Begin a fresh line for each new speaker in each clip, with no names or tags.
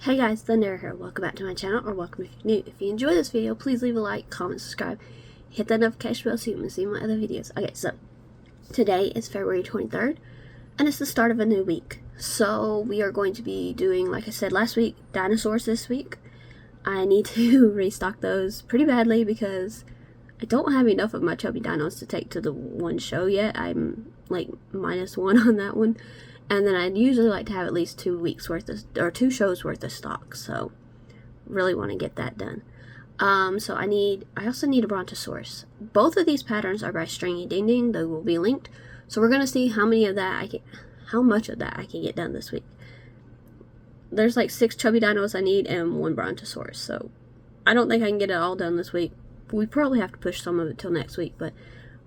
Hey guys, Thunder here. Welcome back to my channel, or welcome if you're new. If you enjoy this video, please leave a like, comment, subscribe, hit that notification bell so you can see my other videos. Okay, so today is February 23rd, and it's the start of a new week. So we are going to be doing, like I said last week, dinosaurs this week. I need to restock those pretty badly because I don't have enough of my chubby dinos to take to the one show yet. I'm like -1 on that one. And then I'd usually like to have at least 2 weeks worth of, or 2 shows worth of stock. So really want to get that done. So I also need a Brontosaurus. Both of these patterns are by Stringy Ding Ding. They will be linked. So we're going to see how much of that I can get done this week. There's like 6 chubby dinos I need and 1 Brontosaurus. So I don't think I can get it all done this week. We probably have to push some of it till next week, but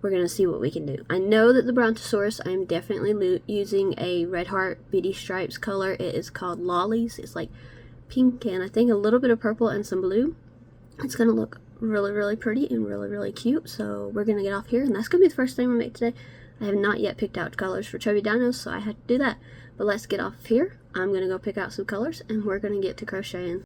we're going to see what we can do. I know that the Brontosaurus, I'm definitely using a Red Heart Beady Stripes color. It is called Lollies. It's like pink and I think a little bit of purple and some blue. It's going to look really, really pretty and really, really cute. So we're going to get off here, and that's going to be the first thing we make today. I have not yet picked out colors for chubby dinos, so I had to do that. But let's get off here. I'm going to go pick out some colors, and we're going to get to crocheting.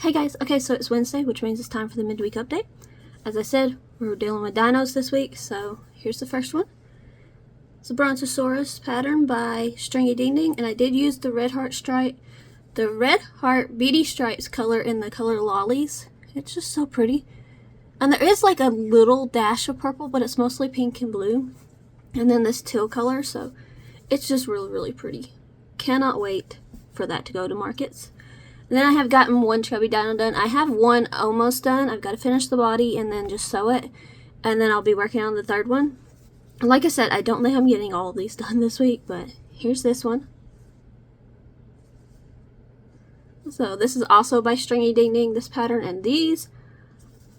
Hey guys, okay, so it's Wednesday, which means it's time for the midweek update. As I said, we're dealing with dinos this week, so here's the first one. It's a Brontosaurus pattern by Stringy Ding Ding, and I did use the red heart beady stripes color in the color Lollies. It's just so pretty. And there is like a little dash of purple, but it's mostly pink and blue. And then this teal color, so it's just really, really pretty. Cannot wait for that to go to markets. And then I have gotten one chubby dino done. I have one almost done. I've got to finish the body and then just sew it. And then I'll be working on the third one. Like I said, I don't think I'm getting all of these done this week, but here's this one. So this is also by Stringy Ding Ding, this pattern, and these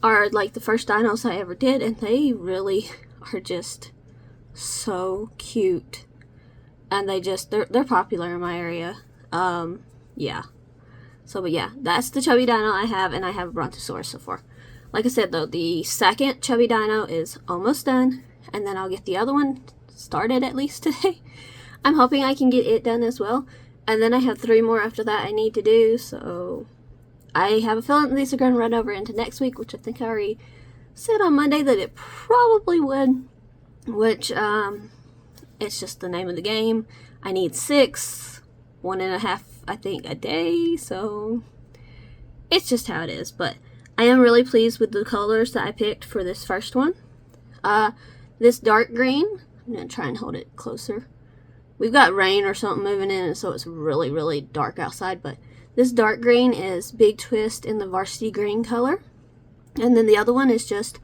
are like the first dinos I ever did, and they really are just so cute. And they're popular in my area. Yeah. So, but yeah, that's the chubby dino I have, and I have a Brontosaurus so far. Like I said, though, the second chubby dino is almost done, and then I'll get the other one started at least today. I'm hoping I can get it done as well. And then I have 3 more after that I need to do, so I have a feeling these are going to run over into next week, which I think I already said on Monday that it probably would, which, it's just the name of the game. I need 6, 1.5, I think, a day, so it's just how it is. But I am really pleased with the colors that I picked for this first one. This dark green, I'm going to try and hold it closer. We've got rain or something moving in, and so it's really, really dark outside, but this dark green is Big Twist in the varsity green color. And then the other one is just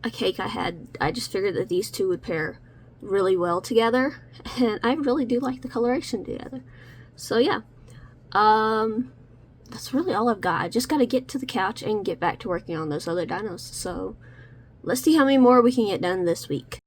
a cake I had. I just figured that these two would pair really well together, and I really do like the coloration together. So yeah, that's really all I've got. I just got to get to the couch and get back to working on those other dinos. So let's see how many more we can get done this week.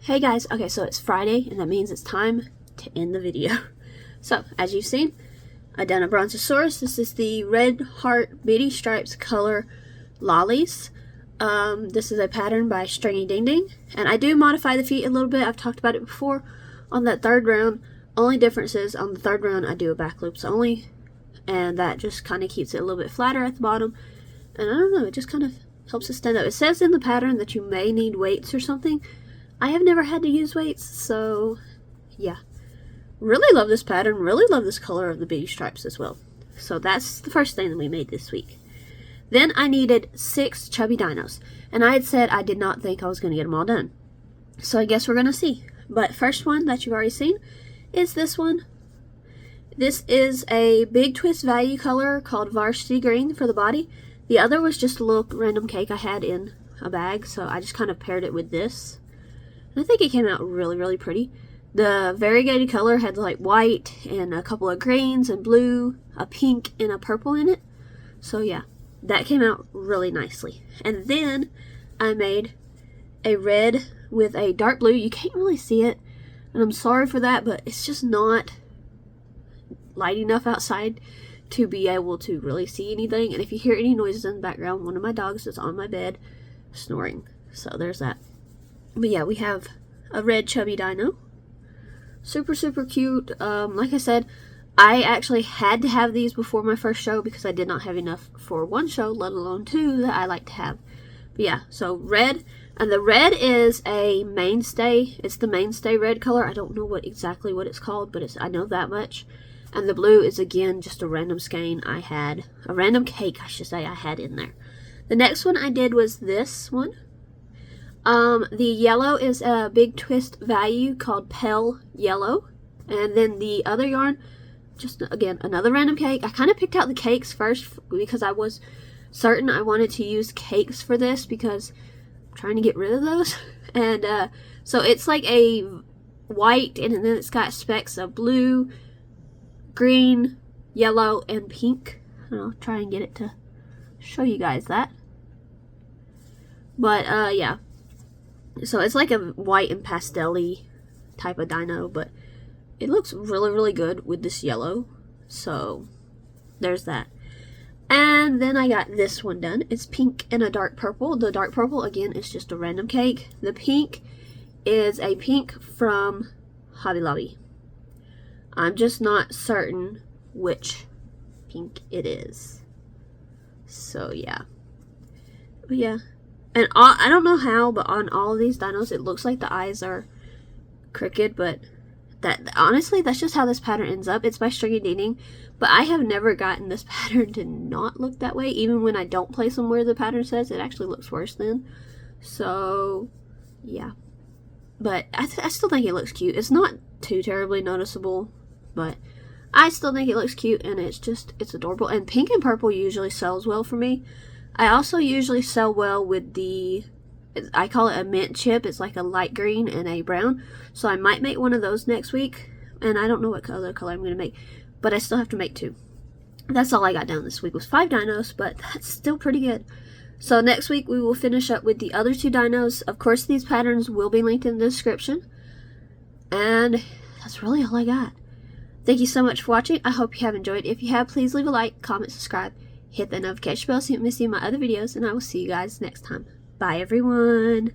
Hey guys, okay, so it's Friday, and that means it's time to end the video. So, as you've seen, I done a Brontosaurus. This is the Red Heart Beady Stripes color lollies. This is a pattern by Stringy Ding Ding, and I do modify the feet a little bit. I've talked about it before on that third round. Only difference is on the third round I do a back loops only, and that just kind of keeps it a little bit flatter at the bottom, and I don't know, it just kind of helps it stand up. It says in the pattern that you may need weights or something. I have never had to use weights, so yeah. Really love this pattern, really love this color of the beady stripes as well. So that's the first thing that we made this week. Then I needed 6 chubby dinos, and I had said I did not think I was going to get them all done. So I guess we're going to see. But first one that you've already seen is this one. This is a big twist value color called Varsity Green for the body. The other was just a little random cake I had in a bag, so I just kind of paired it with this. I think it came out really, really pretty. The variegated color had like white and a couple of greens and blue, a pink and a purple in it. So yeah, that came out really nicely. And then I made a red with a dark blue. You can't really see it, and I'm sorry for that, but it's just not light enough outside to be able to really see anything. And if you hear any noises in the background, one of my dogs is on my bed snoring. So there's that. But yeah, we have a red chubby dino. Super, super cute. Like I said, I actually had to have these before my first show because I did not have enough for one show, let alone 2 that I like to have. But yeah, so red. And the red is a mainstay. It's the mainstay red color. I don't know exactly what it's called, but I know that much. And the blue is, again, just a random skein I had. A random cake, I should say, I had in there. The next one I did was this one. The yellow is a big twist value called Pale Yellow. And then the other yarn, just again, another random cake. I kind of picked out the cakes first because I was certain I wanted to use cakes for this because I'm trying to get rid of those. And so it's like a white, and then it's got specks of blue, green, yellow, and pink. And I'll try and get it to show you guys that. But yeah. So it's like a white and pastel-y type of dino, but it looks really, really good with this yellow. So there's that. And then I got this one done. It's pink and a dark purple. The dark purple, again, is just a random cake. The pink is a pink from Hobby Lobby. I'm just not certain which pink it is. So yeah. But yeah. And I don't know how, but on all of these dinos, it looks like the eyes are crooked, but honestly, that's just how this pattern ends up. It's by Stringy Ding Ding, but I have never gotten this pattern to not look that way. Even when I don't place them where the pattern says, it actually looks worse then. So, yeah. But I still think it looks cute. It's not too terribly noticeable, but I still think it looks cute, and it's adorable. And pink and purple usually sells well for me. I also usually sell well with I call it a mint chip. It's like a light green and a brown. So I might make one of those next week. And I don't know what other color I'm going to make. But I still have to make 2. That's all I got down this week was 5 dinos. But that's still pretty good. So next week we will finish up with the other 2 dinos. Of course, these patterns will be linked in the description. And that's really all I got. Thank you so much for watching. I hope you have enjoyed. If you have, please leave a like, comment, subscribe. Hit that notification bell so you don't miss any of my other videos, and I will see you guys next time. Bye, everyone.